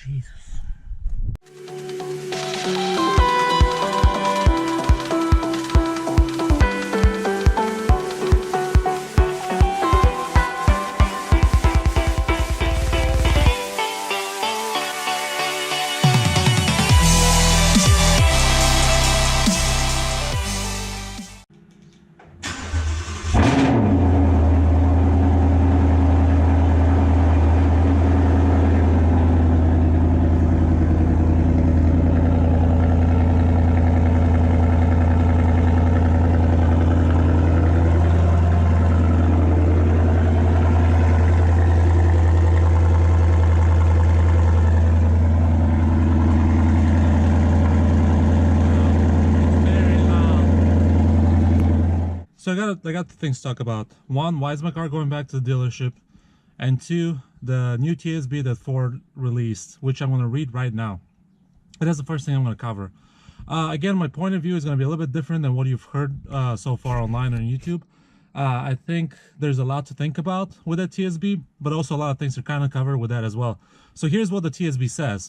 Jesus. So I got the things to talk about. One, why is my car going back to the dealership? And two, the new TSB that Ford released, which I'm going to read right now. And that's the first thing I'm going to cover. Again, my point of view is going to be a little bit different than what you've heard so far online on YouTube. I think there's a lot to think about with that TSB, but also a lot of things to kind of cover with that as well. So here's what the TSB says.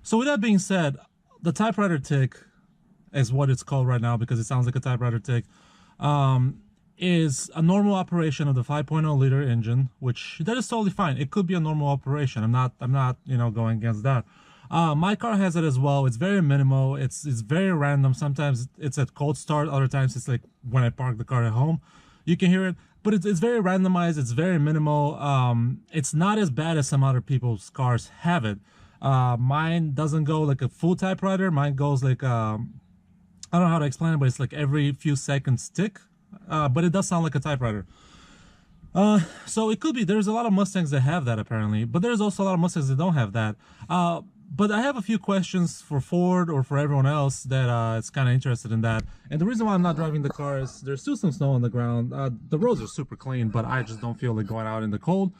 So with that being said, the typewriter tick is what it's called right now because it sounds like a typewriter tick, is a normal operation of the 5.0 liter engine, which that is totally fine. It could be a normal operation. I'm not you know, going against that. My car has it as well. It's very minimal. It's very random. Sometimes it's at cold start. Other times it's like when I park the car at home, you can hear it. But it's very randomized. It's very minimal. It's not as bad as some other people's cars have it. Mine doesn't go like a full typewriter. Mine goes like I don't know how to explain it, but it's like every few seconds tick. But it does sound like a typewriter. So it could be. There's a lot of Mustangs that have that apparently, but there's also a lot of Mustangs that don't have that. But I have a few questions for Ford or for everyone else that is kind of interested in that. And the reason why I'm not driving the car is there's still some snow on the ground. The roads are super clean, but I just don't feel like going out in the cold.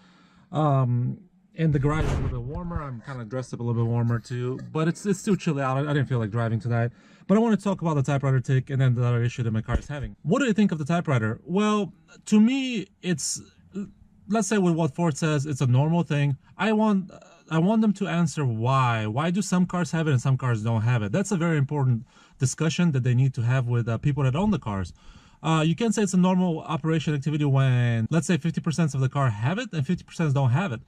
And the garage is a little bit warmer. I'm kind of dressed up a little bit warmer too, but it's still chilly out. I didn't feel like driving tonight. But I want to talk about the typewriter tick and then the other issue that my car is having. What do you think of the typewriter? Well, to me, it's, let's say with what Ford says, it's a normal thing. I want them to answer why. Why do some cars have it and some cars don't have it? That's a very important discussion that they need to have with people that own the cars. You can say it's a normal operation activity when, let's say 50% of the car have it and 50% don't have it.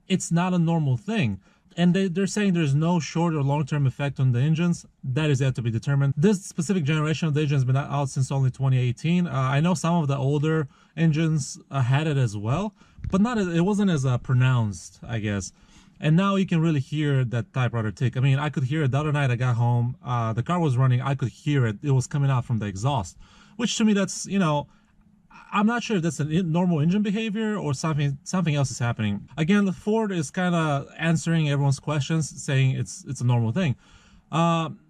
It's not a normal thing. And they're saying there's no short or long-term effect on the engines. That is yet to be determined. This specific generation of the engine has been out since only 2018. I know some of the older engines had it as well, but it wasn't as pronounced, I guess. And now you can really hear that typewriter tick. I mean, I could hear it the other night I got home. The car was running. I could hear it. It was coming out from the exhaust, which to me, that's, you know, I'm not sure if that's a normal engine behavior or something else is happening. Again, the Ford is kind of answering everyone's questions, saying it's a normal thing.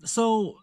So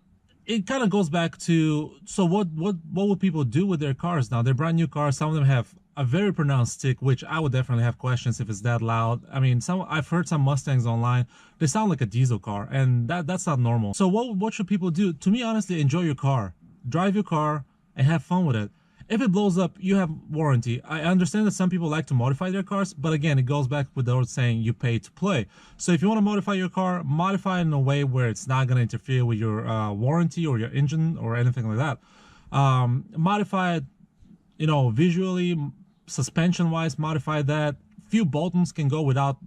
it kind of goes back to, so what would people do with their cars now? They're brand new cars. Some of them have a very pronounced tick, which I would definitely have questions if it's that loud. I mean, I've heard some Mustangs online. They sound like a diesel car, and that's not normal. So what should people do? To me, honestly, enjoy your car, drive your car, and have fun with it. If it blows up, you have warranty. I understand that some people like to modify their cars, but again, it goes back with the old saying, you pay to play. So if you want to modify your car, modify it in a way where it's not going to interfere with your warranty or your engine or anything like that. Modify it, you know, visually, suspension-wise, modify that. Few buttons can go without,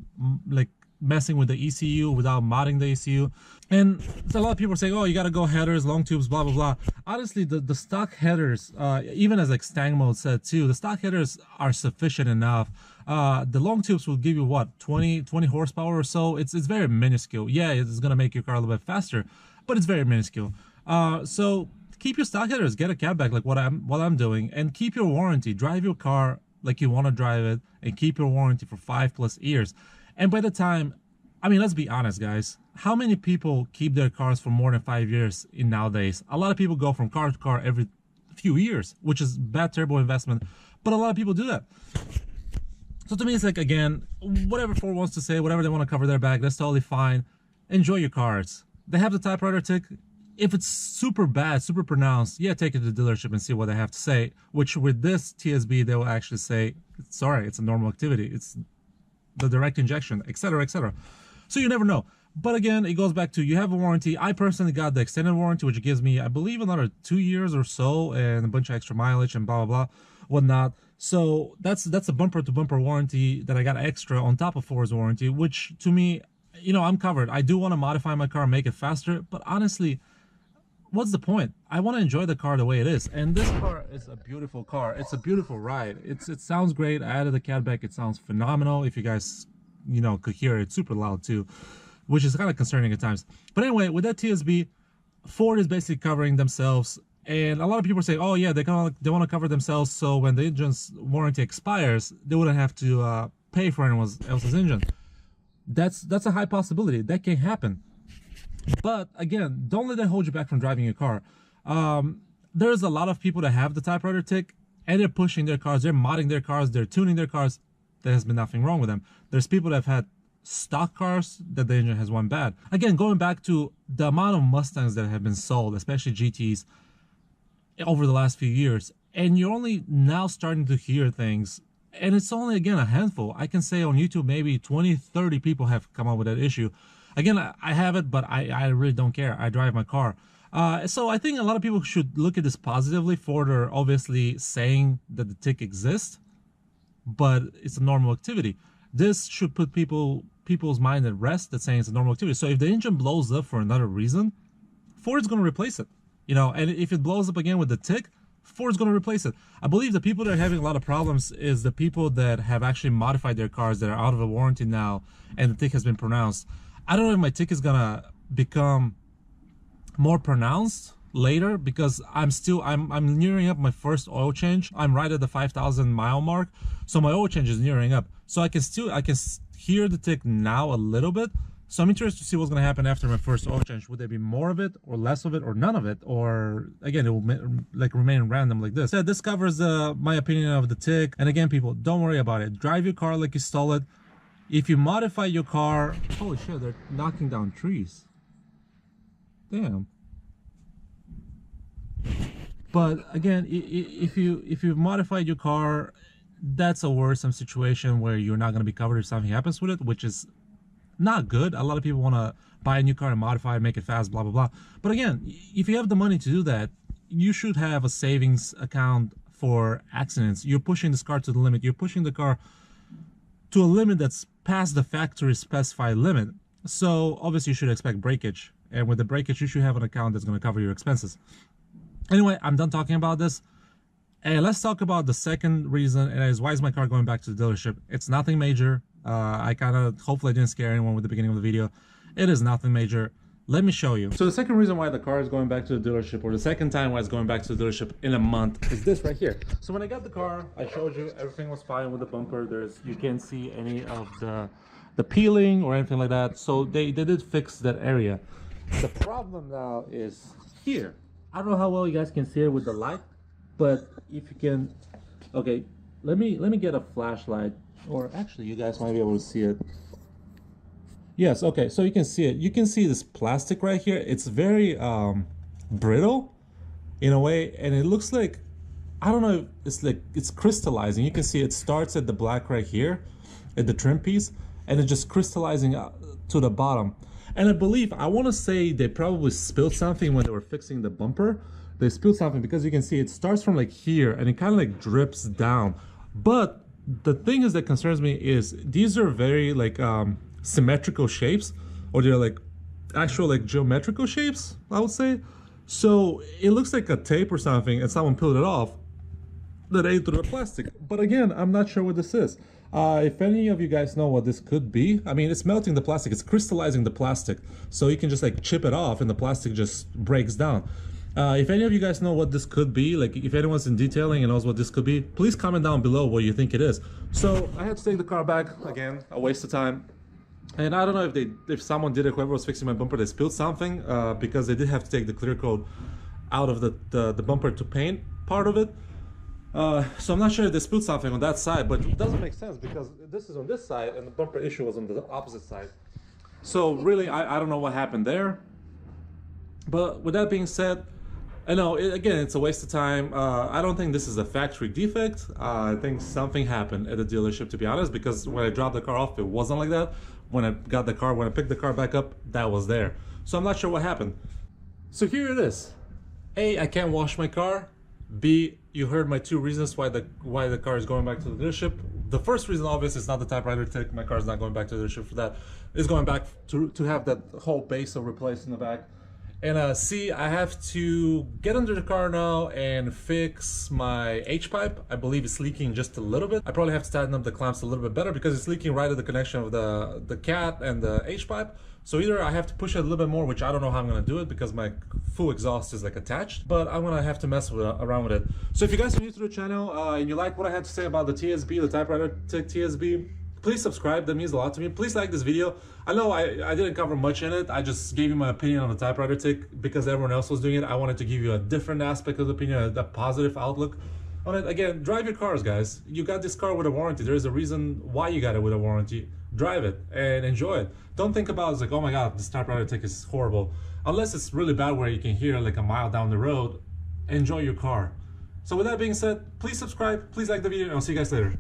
like, messing with the ECU, without modding the ECU. And a lot of people are saying, oh, you gotta go headers, long tubes, blah blah blah. Honestly, the stock headers, even as like Stang Mode said too, the stock headers are sufficient enough. The long tubes will give you what, 20 horsepower or so. It's very minuscule. Yeah, it's gonna make your car a little bit faster, but it's very minuscule. So keep your stock headers, get a catback like what I'm doing, and keep your warranty. Drive your car like you want to drive it, and keep your warranty for 5+ years. And by the time, I mean, let's be honest, guys. How many people keep their cars for more than 5 years in nowadays? A lot of people go from car to car every few years, which is bad, terrible investment. But a lot of people do that. So to me, it's like, again, whatever Ford wants to say, whatever they want to cover their back, that's totally fine. Enjoy your cars. They have the typewriter tick. If it's super bad, super pronounced, yeah, take it to the dealership and see what they have to say, which with this TSB, they will actually say, sorry, it's a normal activity. It's the direct injection, etc., etc. So you never know. But again, it goes back to, you have a warranty. I personally got the extended warranty, which gives me, I believe, another 2 years or so and a bunch of extra mileage and blah, blah, blah, whatnot. So that's a bumper-to-bumper warranty that I got extra on top of Ford's warranty, which to me, you know, I'm covered. I do want to modify my car, make it faster, but honestly, what's the point? I want to enjoy the car the way it is, and this car is a beautiful car. It's a beautiful ride. It sounds great. I added the cat back. It sounds phenomenal. If you guys, you know, could hear it, it's super loud too, which is kind of concerning at times. But anyway, with that TSB, Ford is basically covering themselves, and a lot of people say, oh yeah, they want to cover themselves, so when the engine's warranty expires, they wouldn't have to pay for anyone else's engine. That's a high possibility. That can happen. But again, don't let that hold you back from driving your car. There's a lot of people that have the typewriter tick, and they're pushing their cars, they're modding their cars, they're tuning their cars. There has been nothing wrong with them. There's people that have had stock cars that the engine has won bad. Again, going back to the amount of Mustangs that have been sold, especially GTs, over the last few years, and you're only now starting to hear things, and it's only, again, a handful. I can say on YouTube, maybe 20, 30 people have come up with that issue. Again, I have it, but I really don't care. I drive my car. So I think a lot of people should look at this positively. Ford are obviously saying that the tick exists, but it's a normal activity. This should put people's mind at rest, that's saying it's a normal activity. So if the engine blows up for another reason, Ford's going to replace it. You know, and if it blows up again with the tick, Ford's going to replace it. I believe the people that are having a lot of problems is the people that have actually modified their cars that are out of a warranty now, and the tick has been pronounced. I don't know if my tick is gonna become more pronounced later, because I'm nearing up my first oil change. I'm right at the 5,000 mile mark, so my oil change is nearing up. So I can hear the tick now a little bit. So I'm interested to see what's gonna happen after my first oil change. Would there be more of it, or less of it, or none of it, or again it will like remain random like this? So this covers my opinion of the tick. And again, people, don't worry about it. Drive your car like you stole it. If you modify your car, holy shit, they're knocking down trees. Damn. But again, if you modified your car, that's a worrisome situation where you're not going to be covered if something happens with it, which is not good. A lot of people want to buy a new car and modify it, make it fast, blah, blah, blah. But again, if you have the money to do that, you should have a savings account for accidents. You're pushing this car to the limit. You're pushing the car to a limit that's past the factory specified limit. So obviously you should expect breakage. And with the breakage, you should have an account that's going to cover your expenses. Anyway, I'm done talking about this. And let's talk about the second reason, and that is, why is my car going back to the dealership? It's nothing major. Hopefully I didn't scare anyone with the beginning of the video. It is nothing major. Let me show you. So the second reason why the car is going back to the dealership, or the second time why it's going back to the dealership in a month, is this right here. So when I got the car, I showed you everything was fine with the bumper. You can't see any of the peeling or anything like that. So they did fix that area. The problem now is here. I don't know how well you guys can see it with the light, but if you can, okay, let me get a flashlight, or actually you guys might be able to see it. Yes, okay, so you can see it. You can see this plastic right here. It's very brittle in a way, and it looks like, I don't know, it's crystallizing. You can see it starts at the black right here at the trim piece, and it's just crystallizing to the bottom. And I want to say they probably spilled something when they were fixing the bumper. They spilled something, because you can see it starts from like here and it kind of like drips down. But the thing is that concerns me is these are very like symmetrical shapes, or they're like actual like geometrical shapes, I would say. So it looks like a tape or something, and someone peeled it off that ate through the plastic. But again, I'm not sure what this is. If any of you guys know what this could be, I mean, it's melting the plastic, it's crystallizing the plastic, so you can just like chip it off and the plastic just breaks down. If any of you guys know what this could be, like if anyone's in detailing and knows what this could be, please comment down below what you think it is. So I had to take the car back again, a waste of time. And I don't know if someone did it, whoever was fixing my bumper, they spilled something, because they did have to take the clear coat out of the bumper to paint part of it. So I'm not sure if they spilled something on that side, but it doesn't make sense, because this is on this side and the bumper issue was on the opposite side. So really, I don't know what happened there. But with that being said, I know, again, it's a waste of time. I don't think this is a factory defect. I think something happened at the dealership, to be honest, because when I dropped the car off, it wasn't like that. When I picked the car back up, that was there. So I'm not sure what happened. So here it is. A, I can't wash my car. B, you heard my 2 reasons why the car is going back to the dealership. The first reason, obviously, is not the typewriter tick. My car is not going back to the dealership for that. It's going back to have that whole base replaced in the back. And C, I have to get under the car now and fix my H-pipe. I believe it's leaking just a little bit. I probably have to tighten up the clamps a little bit better because it's leaking right at the connection of the cat and the H-pipe. So either I have to push it a little bit more, which I don't know how I'm gonna do it because my full exhaust is like attached, but I'm gonna have to mess around with it. So if you guys are new to the channel and you like what I had to say about the TSB, the typewriter tick TSB, please subscribe. That means a lot to me. Please like this video. I know I didn't cover much in it. I just gave you my opinion on the typewriter tick because everyone else was doing it. I wanted to give you a different aspect of the opinion, a positive outlook on it. Again, drive your cars, guys. You got this car with a warranty. There's a reason why you got it with a warranty. Drive it and enjoy it. Don't think about it's like, oh my god, this typewriter tick is horrible. Unless it's really bad where you can hear like a mile down the road, enjoy your car. So with that being said, please subscribe, please like the video, and I'll see you guys later.